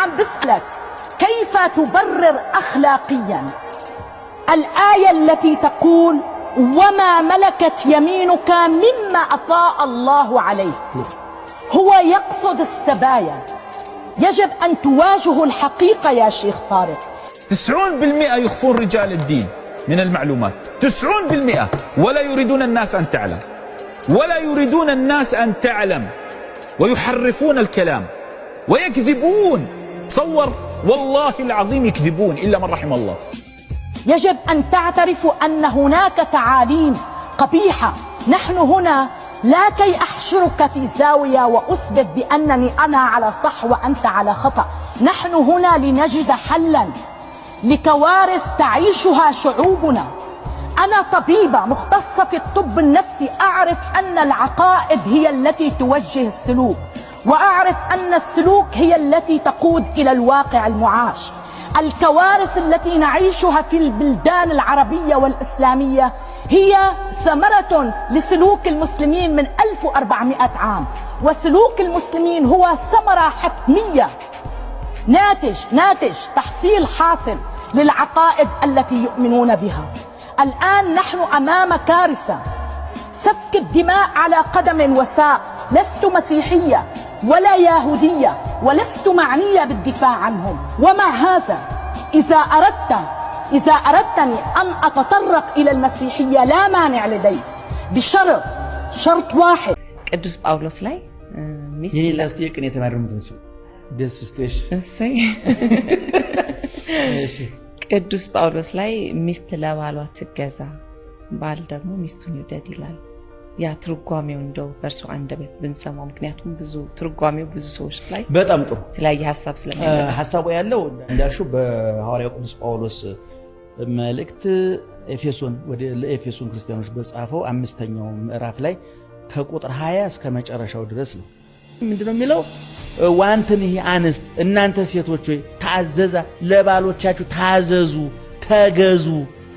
عم بسألك كيف تبرر أخلاقيا الآية التي تقول وما ملكت يمينك مما أفاء الله عليك؟ هو يقصد السبايا. يجب أن تواجه الحقيقة يا شيخ طارق. 90% يخفون رجال الدين من المعلومات، 90%، ولا يريدون الناس أن تعلم، ولا يريدون الناس أن تعلم، ويحرفون الكلام ويكذبون. تصور والله العظيم يكذبون إلا من رحم الله. يجب أن تعترفوا أن هناك تعاليم قبيحة. نحن هنا لا كي أحشرك في زاوية وأثبت بأنني أنا على صح وأنت على خطأ. نحن هنا لنجد حلا لكوارث تعيشها شعوبنا. أنا طبيبة مختصة في الطب النفسي، أعرف أن العقائد هي التي توجه السلوك، وأعرف أن السلوك هي التي تقود إلى الواقع المعاش. الكوارث التي نعيشها في البلدان العربية والإسلامية هي ثمرة لسلوك المسلمين من 1400 عام، وسلوك المسلمين هو ثمرة حتمية، ناتج تحصيل حاصل للعقائد التي يؤمنون بها. الآن نحن أمام كارثة، سفك الدماء على قدم وساق. لست مسيحية ولا يهودية ولست معنية بالدفاع عنهم، ومع هذا إذا أردتني أن أتطرق إلى المسيحية لا مانع لدي، بشرط واحد. ቅዱስ ጳውሎስ ላይ ሚስት ላስቲክ እኔ ተማሪው ምትመስሉ ደስ ስቴሽ እሺ ቅዱስ ጳውሎስ ላይ ሚስት ለባሏ ትገዛ፣ ባል ደግሞ ሚስቱን ይውደድ ይላል። ያ ትርጓሜው እንደው በእርሱ አንደበት ብንሰማው፣ ምክንያቱም ብዙ ትርጓሜው ብዙ ሰዎች ላይ በጣም ጥሩ ስለዚህ ሐሳብ ስለሚያደርግ ሐሳቡ ያለው እንዳልሽው በሐዋርያው ቅዱስ ጳውሎስ መልእክት ኤፌሶን ወደ ለኤፌሶን ክርስቲያኖች በጻፈው 5ኛው ምዕራፍ ላይ ከቁጥር 20 እስከ መጨረሻው ድረስ ነው። ምንድነው የሚለው? ዋንተን ይሄ አንስት እናንተ ሴቶች ሆይ ታዘዛ ለባሎቻችሁ ታዘዙ ተገዙ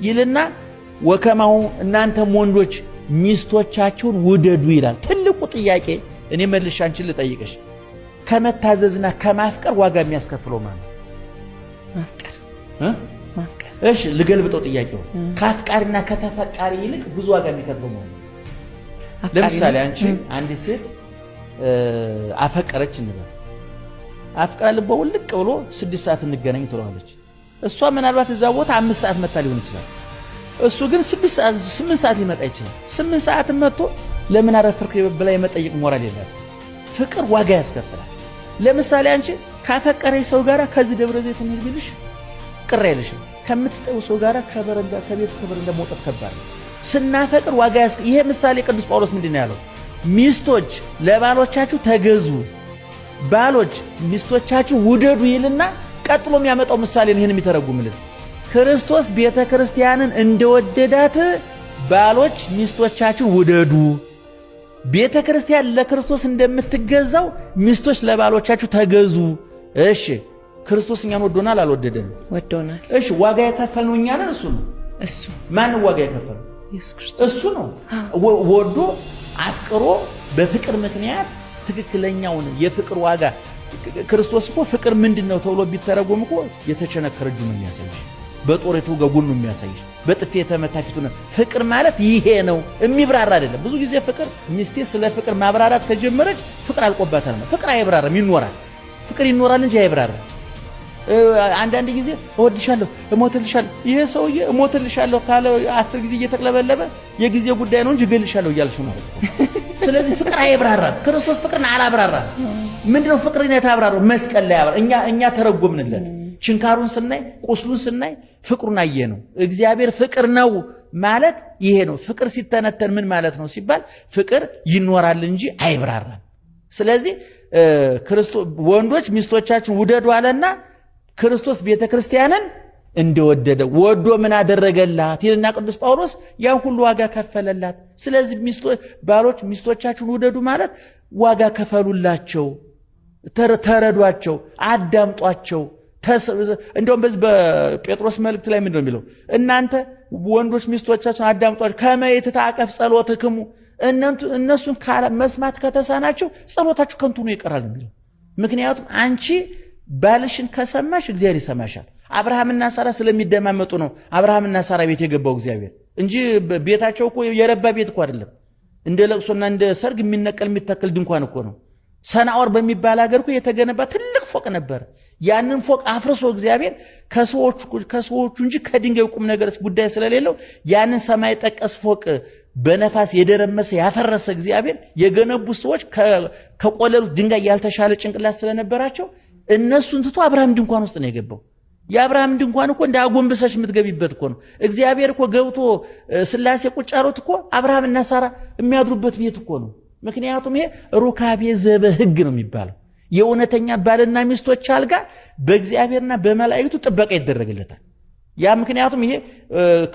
ይልና ወከማው እናንተም ወንዶች ሚስቶቻችሁን ውደዱ ይላል። ትልቁ ጥያቄ እኔ መልሼ አንቺን ልጠይቅሽ፣ ከመታዘዝና ከማፍቀር ዋጋ የሚያስከፍለው ማለት ማፍቀር እሺ ልገልብጠው ጥያቄው። ካፍቃሪና ከተፈቃሪ ይልቅ ብዙ ዋጋ የሚከፍለው ማለት ለምሳሌ አንቺ አንዲት ሴት አፈቀረች እንበል፣ አፍቅራ ልቧ ውልቅ ብሎ 6 ሰዓት እንገናኝ ትለዋለች። እሷ ምናልባት እዛ ቦታ 5 ሰዓት መታ ሊሆን ይችላል። እሱ ግን 8 ሰዓት ሊመጣ ይችላል። 8 ሰዓት መጥቶ ለምን አረፈርክ ብላ የመጠየቅ ሞራል የላትም። ፍቅር ዋጋ ያስከፍላል። ለምሳሌ አንቺ ካፈቀረሽ ሰው ጋር ከዚህ ደብረ ዘይት እንሂድ ቢልሽ ቅር አይልሽም። ከምትጠው ሰው ጋር ከቤት ከበረንዳ መውጣት ከባድ ነው። ስናፈቅር ዋጋ ይሄ ምሳሌ ቅዱስ ጳውሎስ ምንድን ነው ያለው? ሚስቶች ለባሎቻችሁ ተገዙ፣ ባሎች ሚስቶቻችሁ ውደዱ ይልና ቀጥሎ የሚያመጣው ምሳሌ ነው። ይሄን የሚተረጉምልን ክርስቶስ ቤተ ክርስቲያንን እንደወደዳት ባሎች ሚስቶቻችሁ ውደዱ። ቤተ ክርስቲያን ለክርስቶስ እንደምትገዛው ሚስቶች ለባሎቻችሁ ተገዙ። እሺ ክርስቶስ እኛን ወዶናል አልወደደንም? ወዶናል። እሺ ዋጋ የከፈልነው እኛ ነን? እሱ ነው። እሱ ማን ዋጋ የከፈለው? ኢየሱስ ክርስቶስ። እሱ ነው ወዶ አፍቅሮ በፍቅር ምክንያት ትክክለኛውን የፍቅር ዋጋ ክርስቶስ እኮ ፍቅር ምንድነው ተብሎ ቢተረጎም እኮ የተቸነከረ እጁ ነው የሚያሳይሽ፣ በጦር የተወጋ ጎኑ ነው የሚያሳይሽ፣ በጥፊ የተመታ ፊቱ ነው። ፍቅር ማለት ይሄ ነው፣ የሚብራራ አይደለም። ብዙ ጊዜ ፍቅር ሚስቴ ስለ ፍቅር ማብራራት ከጀመረች ፍቅር አልቆባታል ነው። ፍቅር አይብራራም፣ ይኖራል። ፍቅር ይኖራል እንጂ አይብራራም። አንዳንድ ጊዜ እወድሻለሁ እሞትልሻለሁ፣ ይሄ ሰውዬ እሞትልሻለሁ ካለ 10 ጊዜ እየተቅለበለበ የጊዜ ጉዳይ ነው እንጂ እገልሻለሁ እያልሽ ነው። ስለዚህ ፍቅር አይብራራም። ክርስቶስ ፍቅርን አላብራራም። ምንድነው ፍቅርን የታብራራው? መስቀል ላይ ያብራራ። እኛ ተረጎምንለት። ችንካሩን ስናይ ቁስሉን ስናይ ፍቅሩን አየ ነው። እግዚአብሔር ፍቅር ነው ማለት ይሄ ነው። ፍቅር ሲተነተን ምን ማለት ነው ሲባል ፍቅር ይኖራል እንጂ አይብራራም። ስለዚህ ክርስቶስ ወንዶች ሚስቶቻችሁን ውደዱ አለና ክርስቶስ ቤተ ክርስቲያንን እንደወደደ ወዶ ምን አደረገላት ይልና ቅዱስ ጳውሎስ ያን ሁሉ ዋጋ ከፈለላት። ስለዚህ ባሎች ሚስቶቻችሁን ውደዱ ማለት ዋጋ ከፈሉላቸው፣ ተረዷቸው፣ አዳምጧቸው። እንደውም በዚህ በጴጥሮስ መልእክት ላይ ምንድነው የሚለው? እናንተ ወንዶች ሚስቶቻችሁን አዳምጧቸው ከመ ይትታቀፍ ጸሎትክሙ፣ እነሱን መስማት ከተሳናቸው ጸሎታችሁ ከንቱ ነው ይቀራል የሚለው። ምክንያቱም አንቺ ባልሽን ከሰማሽ እግዚአብሔር ይሰማሻል። አብርሃምና ሳራ ስለሚደማመጡ ነው አብርሃምና ሳራ ቤት የገባው እግዚአብሔር እንጂ ቤታቸው እኮ የረባ ቤት እኮ አይደለም። እንደ ለቅሶና እንደ ሰርግ የሚነቀል የሚተከል ድንኳን እኮ ነው። ሰናዖር በሚባል ሀገር እኮ የተገነባ ትልቅ ፎቅ ነበር። ያንን ፎቅ አፍርሶ እግዚአብሔር ከሰዎቹ እንጂ ከድንጋይ ቁም ነገርስ ጉዳይ ስለሌለው ያንን ሰማይ ጠቀስ ፎቅ በነፋስ የደረመሰ ያፈረሰ እግዚአብሔር የገነቡ ሰዎች ከቆለሉ ድንጋይ ያልተሻለ ጭንቅላት ስለነበራቸው እነሱን ትቶ አብርሃም ድንኳን ውስጥ ነው የገባው። የአብርሃም ድንኳን እኮ እንደ አጎንብሰሽ የምትገቢበት እኮ ነው። እግዚአብሔር እኮ ገብቶ ስላሴ ቁጭ ያሉት እኮ አብርሃምና ሳራ የሚያድሩበት ቤት እኮ ነው። ምክንያቱም ይሄ ሩካቤ ዘበሕግ ነው የሚባለው። የእውነተኛ ባልና ሚስቶች አልጋ በእግዚአብሔርና በመላእክቱ ጥበቃ ይደረግለታል። ያ ምክንያቱም ይሄ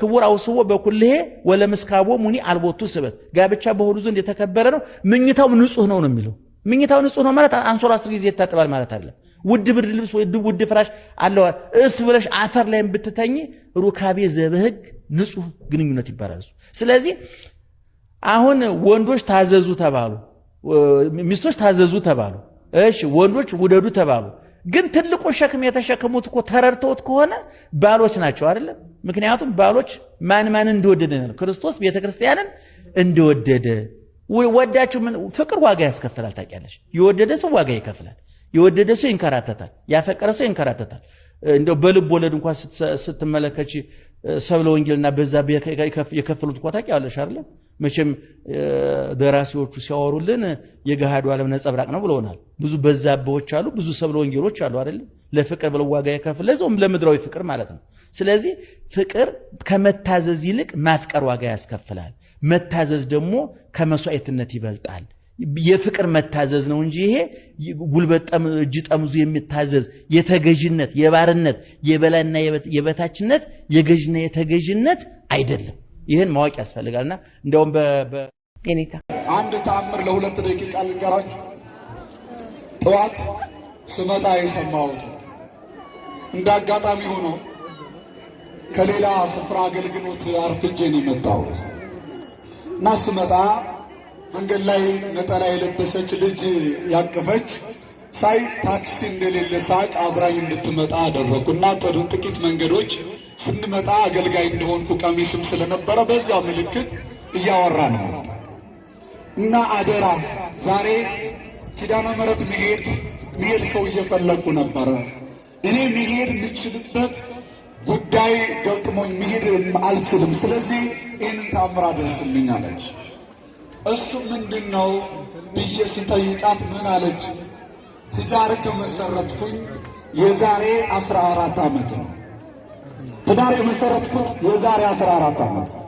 ክቡር አውስቦ በኩልሄ ወለምስካቦ ሙኒ አልቦቱ ስበት ጋብቻ በሁሉ ዘንድ የተከበረ ነው። ምኝታው ንጹህ ነው የሚለው። ምኝታው ንጹህ ነው ማለት አንሶላ 10 ጊዜ ይታጠባል ማለት አይደለም። ውድ ብርድ ልብስ ወይ ውድ ፍራሽ አለው እፍ ብለሽ አፈር ላይ ብትተኝ ሩካቤ ዘበሕግ ንጹህ ግንኙነት ይባላል። ስለዚህ አሁን ወንዶች ታዘዙ ተባሉ፣ ሚስቶች ታዘዙ ተባሉ። እሺ ወንዶች ውደዱ ተባሉ። ግን ትልቁ ሸክም የተሸከሙት እኮ ተረድተውት ከሆነ ባሎች ናቸው አይደለም? ምክንያቱም ባሎች ማን እንደወደደ ነው። ክርስቶስ ቤተክርስቲያንን እንደወደደ ወዳችሁ ምን ፍቅር ዋጋ ያስከፍላል ታውቂያለሽ። የወደደ ሰው ዋጋ ይከፍላል። የወደደ ሰው ይንከራተታል። ያፈቀረ ሰው ይንከራተታል። እንደው በልብ ወለድ እንኳን ስትመለከች ሰብለ ወንጌልና በዛ የከፈሉት እኮ ታውቂያለሽ አይደል? መቼም ደራሲዎቹ ሲያወሩልን የገሃዱ ዓለም ነጸብራቅ ነው ብለውናል። ብዙ በዛብዎች አሉ፣ ብዙ ሰብለ ወንጌሎች አሉ አይደል? ለፍቅር ብለው ዋጋ ይከፍል ለዛውም ለምድራዊ ፍቅር ማለት ነው። ስለዚህ ፍቅር ከመታዘዝ ይልቅ ማፍቀር ዋጋ ያስከፍላል። መታዘዝ ደግሞ ከመስዋዕትነት ይበልጣል። የፍቅር መታዘዝ ነው እንጂ ይሄ ጉልበት እጅ ጠምዙ የሚታዘዝ የተገዥነት የባርነት የበላይና የበታችነት የገዥና የተገዥነት አይደለም። ይህን ማወቅ ያስፈልጋልና እንደውም የኔታ አንድ ተአምር ለ2 ደቂቃ ልንገራችሁ። ጠዋት ስመጣ የሰማሁት እንደ አጋጣሚ ሆኖ ከሌላ ስፍራ አገልግሎት አርፍጄ ነው የመጣሁት እና ስመጣ መንገድ ላይ ነጠላ የለበሰች ልጅ ያቀፈች ሳይ ታክሲ እንደሌለ ሳቅ አብራኝ እንድትመጣ አደረኩና ጥቂት መንገዶች ስንመጣ አገልጋይ እንደሆንኩ ቀሚስም ስለነበረ በዚያ ምልክት እያወራን ነው እና አደራ ዛሬ ኪዳነ ምሕረት መሄድ ሰው እየፈለኩ ነበረ። እኔ መሄድ የምችልበት ጉዳይ ገጥሞኝ መሄድ አልችልም። ስለዚህ ይህንን ተአምር አደርስልኝ አለች። እሱ ምንድነው ብዬ ሲጠይቃት ምን አለች? ትዳር ከመሰረትኩኝ የዛሬ 14 ዓመት ነው። ትዳር የመሰረትኩት የዛሬ 14 ዓመት ነው።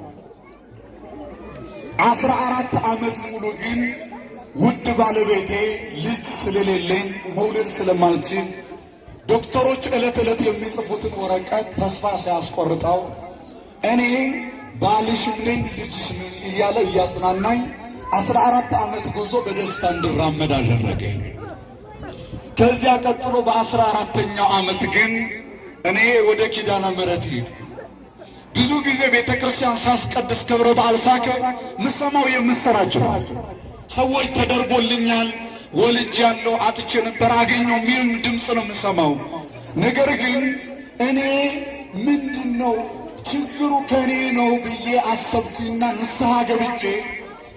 14 ዓመት ሙሉ ግን ውድ ባለቤቴ ልጅ ስለሌለኝ መውለድ ስለማልችል ዶክተሮች ዕለት የሚጽፉትን ወረቀት ተስፋ ሲያስቆርጠው እኔ ባልሽም ነኝ ልጅሽም ነኝ እያለ እያጽናናኝ 14 ዓመት ጉዞ በደስታ እንድራመድ አደረገ። ከዚያ ቀጥሎ በ14ኛው ዓመት ግን እኔ ወደ ኪዳነ ምሕረት ሄድኩ። ብዙ ጊዜ ቤተክርስቲያን ሳስቀድስ ክብረ በዓል ሳከብር ምሰማው የምስራች ነው። ሰዎች ተደርጎልኛል፣ ወልጃለሁ፣ አጥቼ ነበር አገኘው የሚል ድምፅ ነው የምሰማው። ነገር ግን እኔ ምንድነው ችግሩ ከኔ ነው ብዬ አሰብኩና ንስሐ ገብቼ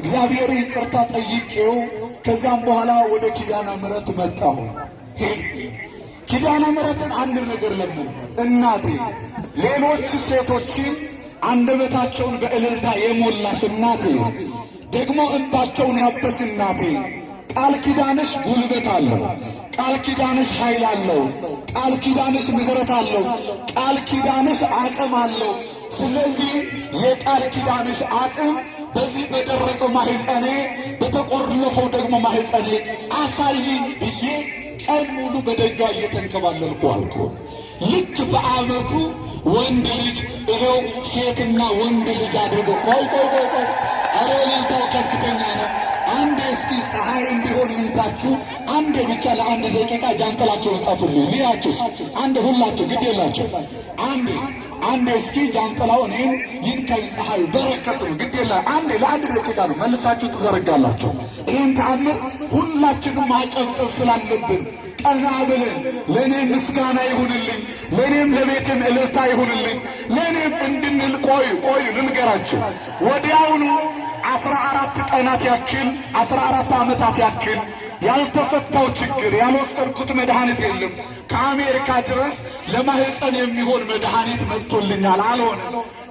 እግዚአብሔር ይቅርታ ጠይቄው ከዛም በኋላ ወደ ኪዳነ ምሕረት መጣሁ። ኪዳነ ምሕረትን አንድ ነገር ለምን እናቴ ሌሎች ሴቶችን አንደበታቸውን በእልልታ የሞላሽ እናቴ ደግሞ እንባቸውን ያበስ እናቴ ቃል ኪዳንሽ ጉልበት አለው። ቃል ኪዳንሽ ኃይል አለው። ቃል ኪዳንሽ ምሕረት አለው። ቃል ኪዳንሽ አቅም አለው። ስለዚህ የቃል ኪዳንሽ አቅም በዚህ በደረቀው ማህፀኔ በተቆለፈው ደግሞ ማህፀኔ አሳይኝ ብዬ ቀን ሙሉ በደጇ እየተንከባለልኩ አልኩ። ልክ በዓመቱ ወንድ ልጅ ይሄው ሴትና ወንድ ልጅ አድርጎ ቆይ አሬልታው ከፍተኛ ነው። አንድ እስኪ ፀሐይ እንዲሆን ይንታችሁ አንድ ብቻ ለአንድ ደቂቃ ጃንጥላችሁን ጠፉልኝ ልያችሁ። አንድ ሁላችሁ ግድ የላችሁ አንድ እስኪ ጃንጥላው እኔም ይንካኝ ፀሐይ በረከት ነው። ግድ የላ አንድ ለአንድ ደቂቃ ነው መልሳችሁ ትዘረጋላችሁ። ይህን ተአምር ሁላችንም ማጨብጨብ ስላለብን ቀና ብለን ለእኔም ምስጋና ይሁንልኝ፣ ለእኔም ለቤቴም እልልታ ይሁንልኝ፣ ለእኔም እንድንል ቆዩ ልንገራችሁ። ወዲያውኑ 14 ቀናት ያክል 14 ዓመታት ያክል ያልተፈታው ችግር ያልወሰድኩት መድኃኒት የለም። ከአሜሪካ ድረስ ለማህፀን የሚሆን መድኃኒት መጥቶልኛል፣ አልሆነ።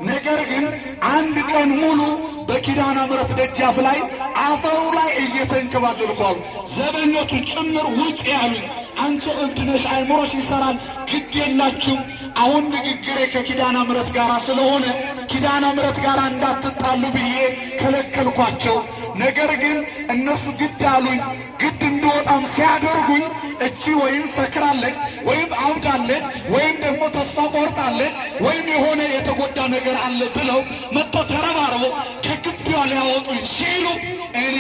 ነገር ግን አንድ ቀን ሙሉ በኪዳነ ምሕረት ደጃፍ ላይ አፈሩ ላይ እየተንከባለልኳል። ዘበኞቹ ጭምር ውጭ ያሉኝ፣ አንቺ እብድ ነሽ፣ አይምሮሽ ይሰራል፣ ግድ የላችሁም። አሁን ንግግሬ ከኪዳነ ምሕረት ጋር ስለሆነ ኪዳነ ምሕረት ጋር እንዳትጣሉ ብዬ ከለከልኳቸው። ነገር ግን እነሱ ግድ አሉኝ። ግድ እንድወጣም ሲያደርጉኝ እቺ ወይም ሰክራለች ወይም አብዳለች ወይም ደግሞ ተስፋ ቆርጣለች ወይም የሆነ የተጎዳ ነገር አለ ብለው መጥቶ ተረባርበው ከግቢዋ ሊያወጡኝ ሲሉ እኔ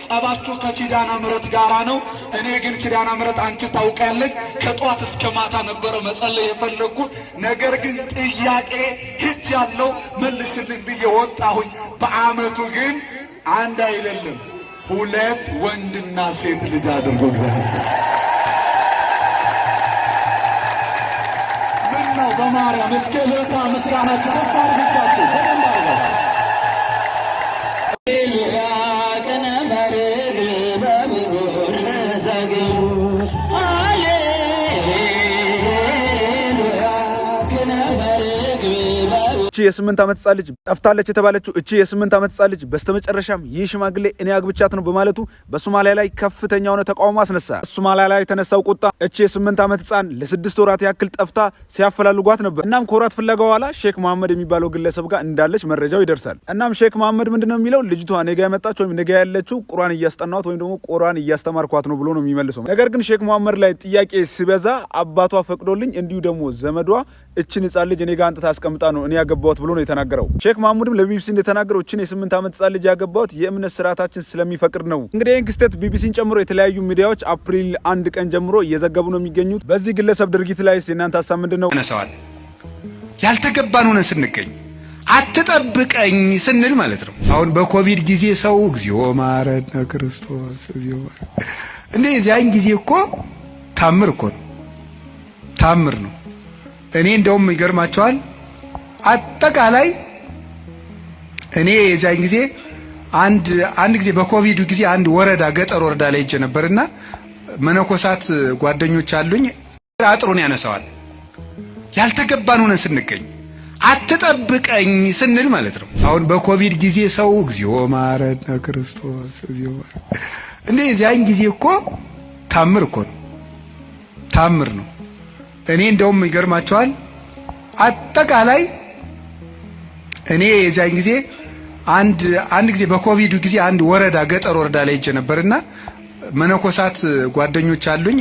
ጸባችሁ ከኪዳነ ምሕረት ጋራ ነው። እኔ ግን ኪዳነ ምሕረት አንቺ ታውቂያለሽ፣ ከጧት እስከ ማታ ነበረ መጸለይ የፈለግኩት። ነገር ግን ጥያቄ ሂጅ ያለው መልስልኝ ብዬ ወጣሁኝ። በአመቱ ግን አንድ አይደለም 2 ወንድና ሴት ልጅ አድርጎ እግዚአብሔር ምን ነው በማርያም እስከ ለታ ምስጋናችሁ ከፍ አድርጋችሁ በደንብ አድርጋችሁ የ8 ዓመት ሕፃን ልጅ ጠፍታለች የተባለችው እቺ የ8 ዓመት ሕፃን ልጅ በስተመጨረሻም ይህ ሽማግሌ እኔ አግብቻት ነው በማለቱ በሶማሊያ ላይ ከፍተኛ የሆነ ተቃውሞ አስነሳ። ሶማሊያ ላይ የተነሳው ቁጣ እቺ የ8 ዓመት ሕፃን ለ6 ወራት ያክል ጠፍታ ሲያፈላልጓት ነበር። እናም ከወራት ፍለጋ በኋላ ሼክ መሐመድ የሚባለው ግለሰብ ጋር እንዳለች መረጃው ይደርሳል። እናም ሼክ መሐመድ ምንድነው የሚለው ልጅቷ ነገ ያመጣች ወይም ነገ ያለችው ቁርአን እያስጠናት ወይም ደግሞ ቁርአን እያስተማርኳት ነው ብሎ ነው የሚመልሰው። ነገር ግን ሼክ መሐመድ ላይ ጥያቄ ሲበዛ አባቷ ፈቅዶልኝ እንዲሁ ደግሞ ዘመዷ እቺን ሕፃን ልጅ እኔ ጋር አንተ ታስቀምጣ ነው እኔ ያገባሁት ብሎ ነው የተናገረው። ሼክ መሐመድም ለቢቢሲ እንደተናገረው እቺን የ8 ዓመት ሕፃን ልጅ ያገባሁት የእምነት ስርዓታችን ስለሚፈቅድ ነው። እንግዲህ ይህን ክስተት ቢቢሲን ጨምሮ የተለያዩ ሚዲያዎች አፕሪል 1 ቀን ጀምሮ እየዘገቡ ነው የሚገኙት። በዚህ ግለሰብ ድርጊት ላይ የእናንተ ሀሳብ ምንድን ነው? ነሰዋል ያልተገባን ሆነን ስንገኝ አትጠብቀኝ ስንል ማለት ነው። አሁን በኮቪድ ጊዜ ሰው እግዚኦ ማረነ ክርስቶስ እግዚኦ እንዴ ያን ጊዜ እኮ ታምር እኮ ነው፣ ታምር ነው። እኔ እንደውም ይገርማቸዋል አጠቃላይ እኔ የዛን ጊዜ አንድ ጊዜ በኮቪድ ጊዜ አንድ ወረዳ ገጠር ወረዳ ላይ ሄጄ ነበርና መነኮሳት ጓደኞች አሉኝ አጥሩን ያነሳዋል። ያልተገባን ሆነን ስንገኝ አትጠብቀኝ ስንል ማለት ነው። አሁን በኮቪድ ጊዜ ሰው እግዚኦ ማረነ ክርስቶስ እግዚኦ እንዴ ያን ጊዜ እኮ ታምር እኮ ነው፣ ታምር ነው። እኔ እንደውም ይገርማቸዋል አጠቃላይ እኔ የዛን ጊዜ አንድ ጊዜ በኮቪድ ጊዜ አንድ ወረዳ ገጠር ወረዳ ላይ ሄጄ ነበርና መነኮሳት ጓደኞች አሉኝ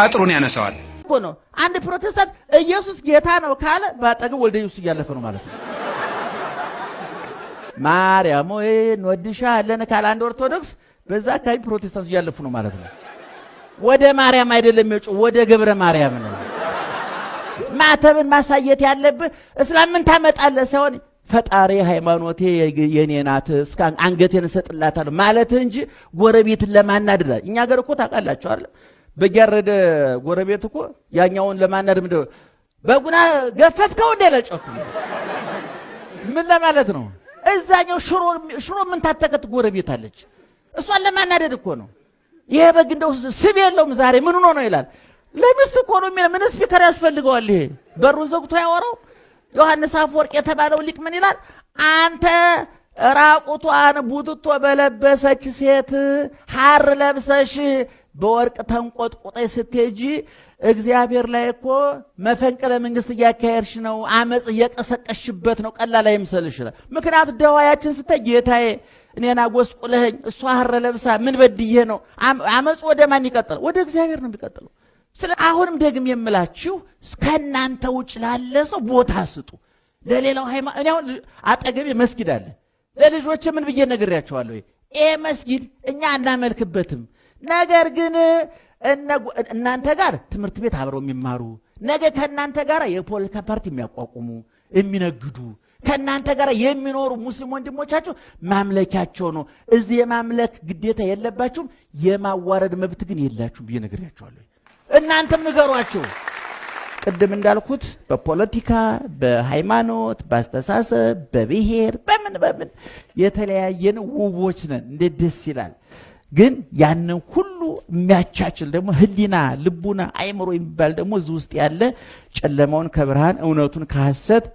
አጥሩን ያነሳዋል እኮ ነው። አንድ ፕሮቴስታንት ኢየሱስ ጌታ ነው ካለ ባጠገብ ወልደ ኢየሱስ እያለፈ ነው ማለት ነው። ማርያም ወይ እንወድሻለን ካለ አንድ ኦርቶዶክስ በዛ አካባቢ ፕሮቴስታንት እያለፉ ነው ማለት ነው። ወደ ማርያም አይደለም የጮ ወደ ገብረ ማርያም ነው። ማተብን ማሳየት ያለብህ እስላምን ታመጣለህ ሳይሆን ፈጣሪ ሃይማኖቴ የኔ ናት እስከ አንገቴን እሰጥላታለሁ ማለት እንጂ ጎረቤትን ለማናደድ። እኛ ሀገር እኮ ታውቃላችሁ አይደል? በጊያረደ ጎረቤት እኮ ያኛውን ለማናደድ ምንድነው በጉና ገፈፍከው እንደለጨኩ ምን ለማለት ነው? እዛኛው ሽሮ ምን ታተከት ጎረቤት አለች፣ እሷን ለማናደድ እኮ ነው። ይሄ በግ እንደው ስብ የለውም ዛሬ ምን ሆኖ ነው ይላል። ለሚስቱ እኮ ነው የሚለው። ምን ስፒከር ያስፈልገዋል? ይሄ በሩ ዘግቶ ያወራው ዮሐንስ አፈወርቅ የተባለው ሊቅ ምን ይላል? አንተ ራቁቷን ቡትቶ በለበሰች ሴት ሐር ለብሰሽ በወርቅ ተንቆጥቆጠሽ ስትሄጂ እግዚአብሔር ላይ እኮ መፈንቅለ መንግስት እያካሄድሽ ነው፣ አመጽ እየቀሰቀሽበት ነው። ቀላል አይምሰልሽ ይላል። ምክንያቱም ደዋያችን ስትይ ጌታዬ እኔና ጎስቁለኸኝ እሷ ሐር ለብሳ ምን በድዬ ነው? አመጽ ወደ ማን ይቀጥላል? ወደ እግዚአብሔር ነው የሚቀጥለው። አሁንም ደግም የምላችሁ ከእናንተ ውጭ ላለ ሰው ቦታ ስጡ። ለሌላው ሃይማኖት እኔ አሁን አጠገቤ መስጊድ አለ። ለልጆቼ ምን ብዬ ነግሬያቸዋለሁ? ይሄ መስጊድ እኛ አናመልክበትም፣ ነገር ግን እናንተ ጋር ትምህርት ቤት አብረው የሚማሩ ነገ ከእናንተ ጋር የፖለቲካ ፓርቲ የሚያቋቁሙ የሚነግዱ ከእናንተ ጋር የሚኖሩ ሙስሊም ወንድሞቻችሁ ማምለኪያቸው ነው። እዚህ የማምለክ ግዴታ የለባችሁም፣ የማዋረድ መብት ግን የላችሁም ብዬ ነግሬያቸዋለሁ። እናንተም ንገሯቸው። ቅድም እንዳልኩት በፖለቲካ፣ በሃይማኖት፣ በአስተሳሰብ፣ በብሔር በምን የተለያየን ውቦች ነን። እንዴት ደስ ይላል። ግን ያንን ሁሉ የሚያቻችል ደግሞ ህሊና፣ ልቡና፣ አይምሮ የሚባል ደግሞ እዚህ ውስጥ ያለ ጨለማውን ከብርሃን እውነቱን ከሐሰት